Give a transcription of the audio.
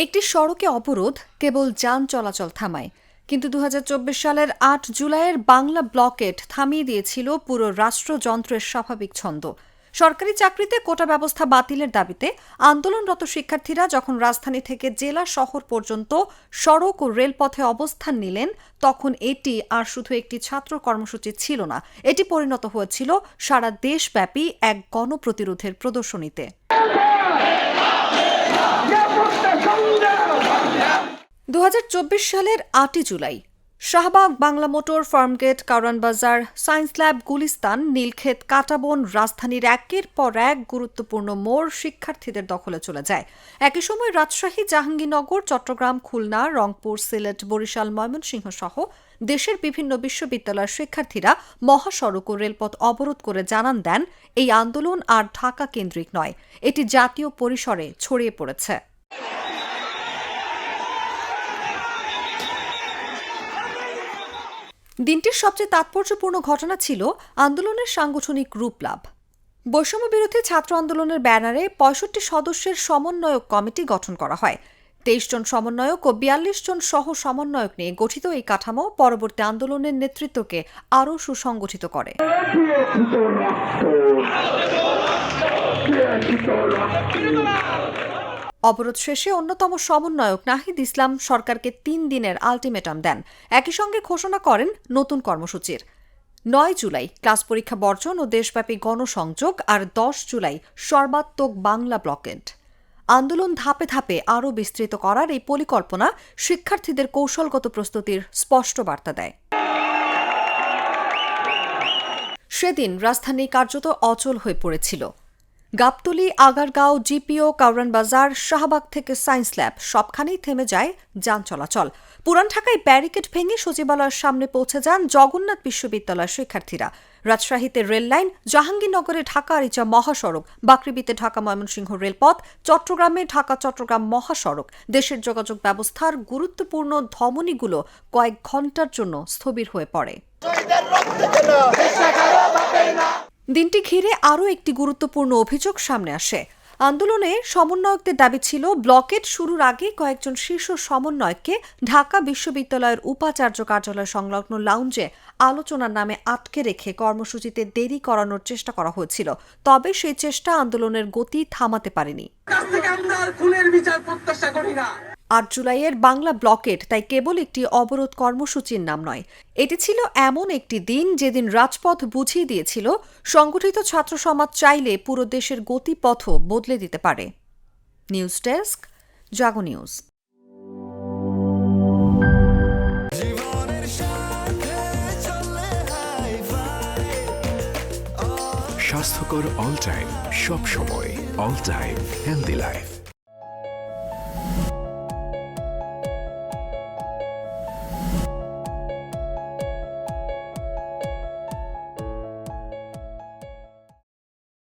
একটি সড়কে অবরোধ কেবল যান চলাচল থামায়, কিন্তু ২০২৪ সালের ৮ জুলাইয়ের বাংলা ব্লকেট থামিয়ে দিয়েছিল পুরো রাষ্ট্রযন্ত্রের স্বাভাবিক ছন্দ। সরকারি চাকরিতে কোটা ব্যবস্থা বাতিলের দাবিতে আন্দোলনরত শিক্ষার্থীরা যখন রাজধানী থেকে জেলা শহর পর্যন্ত সড়ক ও রেলপথে অবস্থান নিলেন, তখন এটি আর শুধু একটি ছাত্র কর্মসূচি ছিল না, এটি পরিণত হয়েছিল সারা দেশব্যাপী এক গণপ্রতিরোধের প্রদর্শনীতে। ২০২৪ সালের ৮ জুলাই শাহবাগ, বাংলা মোটর, ফার্মগেট, কারওয়ান বাজার, সায়েন্স ল্যাব, গুলিস্তান, নীলক্ষেত, কাটাবন, রাজধানীর একের পর এক গুরুত্বপূর্ণ মোড় শিক্ষার্থীদের দখলে চলে যায়। একই সময় রাজশাহী, জাহাঙ্গীরনগর, চট্টগ্রাম, খুলনা, রংপুর, সিলেট, বরিশাল, ময়মনসিংহ সহ দেশের বিভিন্ন বিশ্ববিদ্যালয়ের শিক্ষার্থীরা মহাসড়ক ও রেলপথ অবরোধ করে জানান দেন, এই আন্দোলন আর ঢাকা কেন্দ্রিক নয়, এটি জাতীয় পরিসরে ছড়িয়ে পড়েছে। দিনটির সবচেয়ে তাৎপর্যপূর্ণ ঘটনা ছিল আন্দোলনের সাংগঠনিক রূপ লাভ। বৈষম্য বিরোধী ছাত্র আন্দোলনের ব্যানারে ৬৫ সদস্যের সমন্বয়ক কমিটি গঠন করা হয়। ২৩ জন সমন্বয়ক ও ৪২ জন সহ সমন্বয়ক নিয়ে গঠিত এই কাঠামো পরবর্তী আন্দোলনের নেতৃত্বকে আরও সুসংগঠিত করে। অবরোধ শেষে অন্যতম সমন্বয়ক নাহিদ ইসলাম সরকারকে ৩ দিনের আলটিমেটাম দেন। একই সঙ্গে ঘোষণা করেন নতুন কর্মসূচির। ৯ জুলাই ক্লাস পরীক্ষা বর্জন ও দেশব্যাপী গণসংযোগ, আর ১০ জুলাই সর্বাত্মক বাংলা ব্লকেট। আন্দোলন ধাপে ধাপে আরও বিস্তৃত করার এই পরিকল্পনা শিক্ষার্থীদের কৌশলগত প্রস্তুতির স্পষ্ট বার্তা দেয়। সেদিন রাজধানী কার্যত অচল হয়ে পড়েছিল। গাবতলী, আগারগাঁও, জিপিও, কারওয়ান বাজার, শাহবাগ থেকে সায়েন্স ল্যাব সবখানেই থেমে যায় যান চলাচল। পুরান ঢাকায় ব্যারিকেড ভেঙে সচিবালয়ের সামনে পৌঁছে যান জগন্নাথ বিশ্ববিদ্যালয়ের শিক্ষার্থীরা। রাজশাহীতে রেললাইন, জাহাঙ্গীরনগরে ঢাকা আরিচা মহাসড়ক, বাকৃবিতে ঢাকা ময়মনসিংহ রেলপথ, চট্টগ্রামে ঢাকা চট্টগ্রাম মহাসড়ক, দেশের যোগাযোগ ব্যবস্থার গুরুত্বপূর্ণ ধমনীগুলো কয়েক ঘণ্টার জন্য স্থবির হয়ে পড়ে। দিনটি ঘিরে আরও একটি গুরুত্বপূর্ণ অভিযোগ সামনে আসে। আন্দোলনে সমন্বয়কদের দাবি ছিল ব্লকেট শুরুর আগে কয়েকজন শীর্ষ সমন্বয়ককে ঢাকা বিশ্ববিদ্যালয়ের উপাচার্য কার্যালয় সংলগ্ন লাউঞ্জে আলোচনার নামে আটকে রেখে কর্মসূচিতে দেরি করানোর চেষ্টা করা হয়েছিল। তবে সেই চেষ্টা আন্দোলনের গতি থামাতে পারেনি। ৮ জুলাইয়ের বাংলা ব্লকেট তাই কেবল একটি অবরোধ কর্মসূচির নাম নয়, এটি ছিল এমন একটি দিন যেদিন রাজপথ বুঝিয়ে দিয়েছিল সংগঠিত ছাত্র সমাজ চাইলে পুরো দেশের গতিপথও বদলে দিতে পারে। নিউজ ডেস্ক, জাগো নিউজ। স্বাস্থ্যকর অল টাইম, সব সময় অল টাইম হেলদি লাইফ।